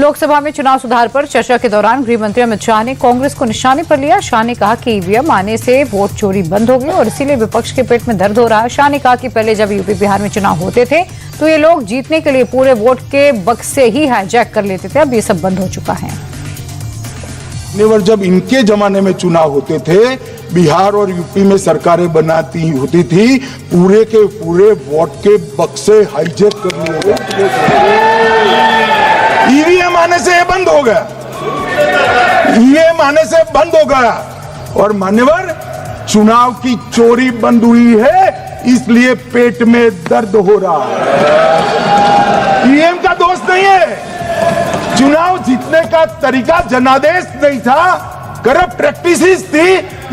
लोकसभा में चुनाव सुधार पर चर्चा के दौरान गृह मंत्री अमित शाह ने कांग्रेस को निशाने पर लिया। शाह ने कहा कि ईवीएम आने से वोट चोरी बंद होगी और इसीलिए विपक्ष के पेट में दर्द हो रहा है। शाह ने कहा कि पहले जब यूपी बिहार में चुनाव होते थे तो ये लोग जीतने के लिए पूरे वोट के बक्से ही हाईजैक कर लेते थे, अब ये सब बंद हो चुका है। जब इनके जमाने में चुनाव होते थे, बिहार और यूपी में सरकारें बनाती होती थी, पूरे के पूरे वोट के बक्से हाईजैक कर लिए गए। ईवीएम आने से ये बंद हो गया, ईवीएम आने से बंद हो गया और मान्यवर चुनाव की चोरी बंद हुई है, इसलिए पेट में दर्द हो रहा है। ईवीएम का दोष नहीं है, चुनाव जीतने का तरीका जनादेश नहीं था, करप्ट प्रैक्टिसेस थी,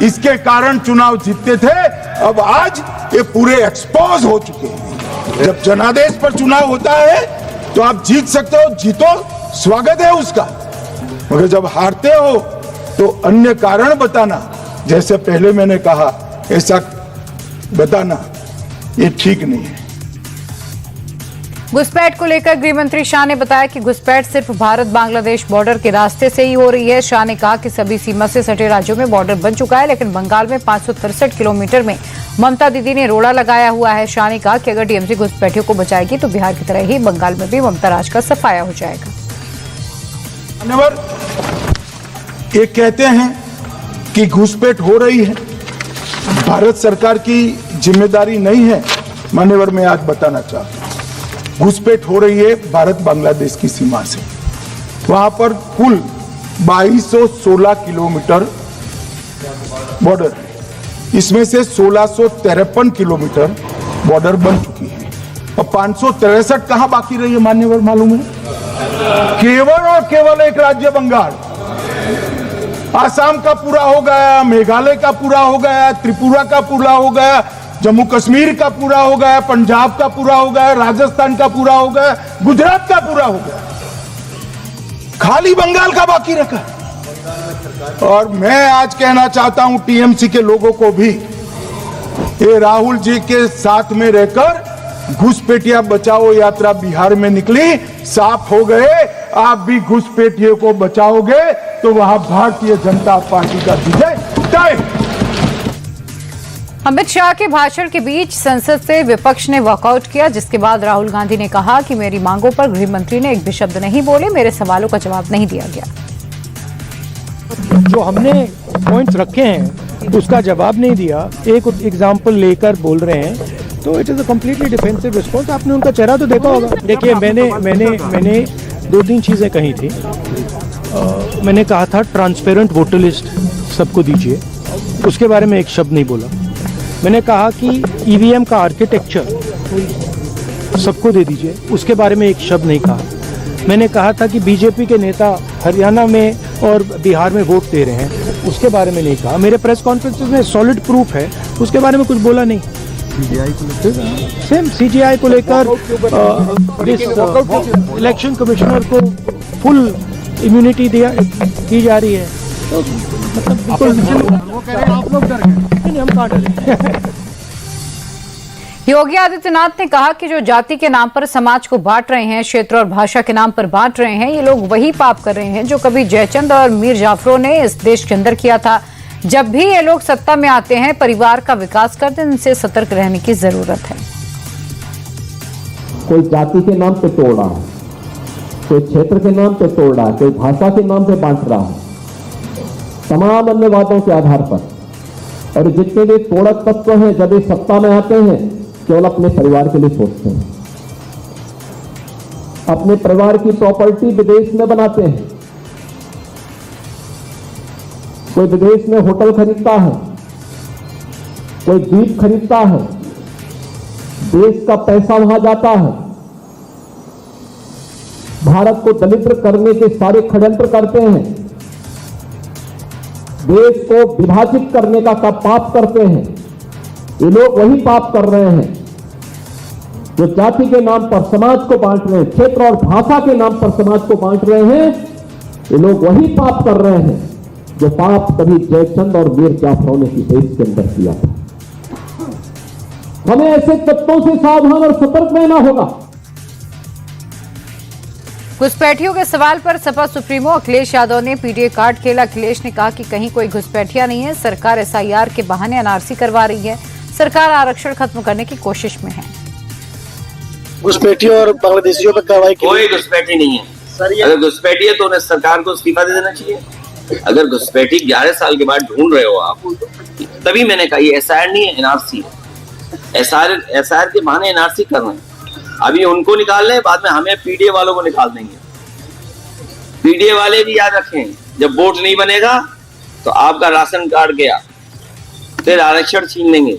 इसके कारण चुनाव जीतते थे। अब आज ये पूरे एक्सपोज हो चुके हैं। जब जनादेश पर चुनाव होता है तो आप जीत सकते हो, जीतो, स्वागत है उसका, मगर जब हारते हो तो अन्य कारण बताना, जैसे पहले मैंने कहा, ऐसा बताना ये ठीक नहीं है। घुसपैठ को लेकर गृह मंत्री शाह ने बताया कि घुसपैठ सिर्फ भारत बांग्लादेश बॉर्डर के रास्ते से ही हो रही है। शाह ने कहा कि सभी सीमा से सटे राज्यों में बॉर्डर बन चुका है, लेकिन बंगाल में 563 किलोमीटर में ममता दीदी ने रोड़ा लगाया हुआ है। शाह ने कहा कि अगर टीएमसी घुसपैठियों को बचाएगी तो बिहार की तरह ही बंगाल में भी ममता राज का सफाया हो जाएगा। ये कहते हैं कि घुसपैठ हो रही है, भारत सरकार की जिम्मेदारी नहीं है। मान्यवर मैं आज बताना चाहता हूं, घुसपैठ हो रही है भारत बांग्लादेश की सीमा से। वहां पर कुल 2216 किलोमीटर बॉर्डर है, इसमें से 1653 किलोमीटर बॉर्डर बन चुकी है और 563 कहां बाकी रही है मान्यवर मालूम है? केवल और केवल एक राज्य बंगाल। आसाम का पूरा हो गया, मेघालय का पूरा हो गया, त्रिपुरा का पूरा हो गया, जम्मू कश्मीर का पूरा हो गया, पंजाब का पूरा हो गया, राजस्थान का पूरा हो गया, गुजरात का पूरा हो गया, खाली बंगाल का बाकी रखा। और मैं आज कहना चाहता हूं टीएमसी के लोगों को भी, ये राहुल जी के साथ में रहकर घुसपैठिया बचाओ यात्रा बिहार में निकली, साफ हो गए। आप भी घुसपैठियों को बचाओगे तो वहां भारतीय जनता पार्टी का विजय तय। अमित शाह के भाषण के बीच संसद से विपक्ष ने वॉकआउट किया, जिसके बाद राहुल गांधी ने कहा कि मेरी मांगों पर गृह मंत्री ने एक भी शब्द नहीं बोले, मेरे सवालों का जवाब नहीं दिया गया। जो हमने पॉइंट्स रखे हैं उसका जवाब नहीं दिया, एक एग्जाम्पल लेकर बोल रहे हैं, तो it is a completely defensive response. आपने उनका चेहरा तो देखा होगा। देखिए, मैंने 2-3 चीजें कही थी। मैंने कहा था ट्रांसपेरेंट वोटर लिस्ट सबको दीजिए, उसके बारे में एक शब्द नहीं बोला। मैंने कहा कि ईवीएम का आर्किटेक्चर सबको दे दीजिए, उसके बारे में एक शब्द नहीं कहा। मैंने कहा था कि बीजेपी के नेता हरियाणा में और बिहार में वोट दे रहे हैं, उसके बारे में नहीं कहा। मेरे प्रेस कॉन्फ्रेंस में सॉलिड प्रूफ है, उसके बारे में कुछ बोला नहीं। सीजीआई को लेकर इलेक्शन कमिश्नर को फुल इम्यूनिटी दी जा रही है, तो मतलब आप लोग डर गए, हम कहाँ डरे। योगी आदित्यनाथ ने कहा कि जो जाति के नाम पर समाज को बांट रहे हैं, क्षेत्र और भाषा के नाम पर बांट रहे हैं, ये लोग वही पाप कर रहे हैं जो कभी जयचंद और मीर जाफरों ने इस देश के अंदर किया था। जब भी ये लोग सत्ता में आते हैं, परिवार का विकास करते हैं, इनसे सतर्क रहने की जरूरत है। कोई जाति के नाम पे तोड़ रहा है, कोई क्षेत्र के नाम पे तोड़ रहा है, कोई भाषा के नाम पे बांट रहा है, तमाम अन्य बातों के आधार पर। और जितने भी तोड़क तत्व हैं, जब ये सत्ता में आते हैं, केवल अपने परिवार के लिए सोचते हैं, अपने परिवार की प्रॉपर्टी विदेश में बनाते हैं। कोई विदेश में होटल खरीदता है, कोई द्वीप खरीदता है, देश का पैसा वहां जाता है, भारत को दलित करने के सारे षड्यंत्र करते हैं, देश को विभाजित करने का पाप करते हैं। ये लोग वही पाप कर रहे हैं जो जाति के नाम पर समाज को बांट रहे हैं, क्षेत्र और भाषा के नाम पर समाज को बांट रहे हैं। ये लोग वही पाप कर रहे हैं जो पाप कभी जयचंद और मीर जाफरों ने इस देश के अंदर किया था। हमें ऐसे तत्वों से सावधान और सतर्क रहना होगा। घुसपैठियों के सवाल पर सपा सुप्रीमो अखिलेश यादव ने पीडीए कार्ड खेला। अखिलेश ने कहा कि कहीं कोई घुसपैठिया नहीं है, सरकार एसआईआर के बहाने एनआरसी करवा रही है, सरकार आरक्षण खत्म करने की कोशिश में है। घुसपैठियों और बांग्लादेशियों पर कार्रवाई कोई घुसपैठी नहीं है। अगर घुसपैठी है तो उन्हें सरकार को इस्तीफा दे देना चाहिए। अगर घुसपैठी 11 साल के बाद ढूंढ रहे हो आप, तभी मैंने कहा ये एसआईआर नहीं है, एनआरसी है। एसआईआर के बहाने एनआरसी कर रहे हैं। अभी उनको निकाल लें, बाद में हमें पीडीए वालों को निकाल देंगे। पीडीए वाले भी याद रखें, जब वोट नहीं बनेगा तो आपका राशन कार्ड गया, फिर आरक्षण छीन लेंगे।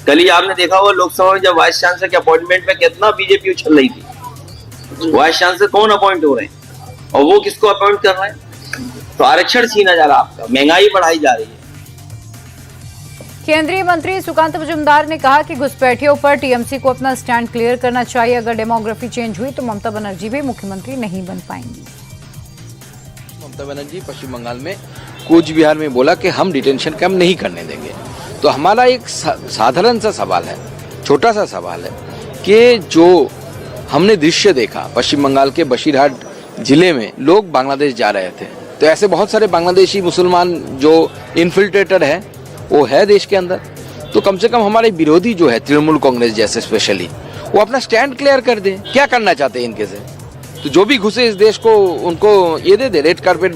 कल ही आपने देखा होगा लोकसभा में जब वाइस चांसलर के अपॉइंटमेंट में कितना बीजेपी उछल रही थी। वाइस चांसलर कौन अपॉइंट हो रहे हैं और वो किसको अपॉइंट कर रहे हैं? तो आरक्षण छीना जा रहा आपका, महंगाई बढ़ाई जा रही है। केंद्रीय मंत्री सुकांत मजूमदार ने कहा कि घुसपैठियों पर टीएमसी को अपना स्टैंड क्लियर करना चाहिए। अगर डेमोग्राफी चेंज हुई तो ममता बनर्जी भी मुख्यमंत्री नहीं बन पाएंगी। ममता बनर्जी पश्चिम बंगाल में कूच बिहार में बोला कि हम डिटेंशन कैंप नहीं करने देंगे। तो हमारा एक साधारण सा सवाल है, छोटा सा सवाल है कि जो हमने दृश्य देखा पश्चिम बंगाल के बशीरहाट जिले में, लोग बांग्लादेश जा रहे थे, तो ऐसे बहुत सारे बांग्लादेशी मुसलमान जो इन्फिल्ट्रेटर है वो है देश के अंदर। तो कम से कम हमारे विरोधी जो है तृणमूल कांग्रेस जैसे स्पेशली, वो अपना स्टैंड क्लियर कर दे, क्या करना चाहते हैं इनके से। तो जो भी घुसे इस देश को, उनको ये दे दे, रेड कारपेट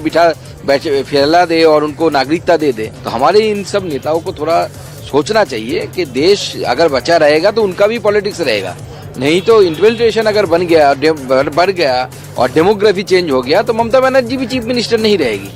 फैला दे और उनको नागरिकता दे दे। तो हमारे इन सब नेताओं को थोड़ा सोचना चाहिए कि देश अगर बचा रहेगा तो उनका भी पॉलिटिक्स रहेगा, नहीं तो इन्फिल्ट्रेशन अगर बढ़ गया और डेमोग्राफी चेंज हो गया तो ममता बनर्जी भी चीफ मिनिस्टर नहीं रहेगी।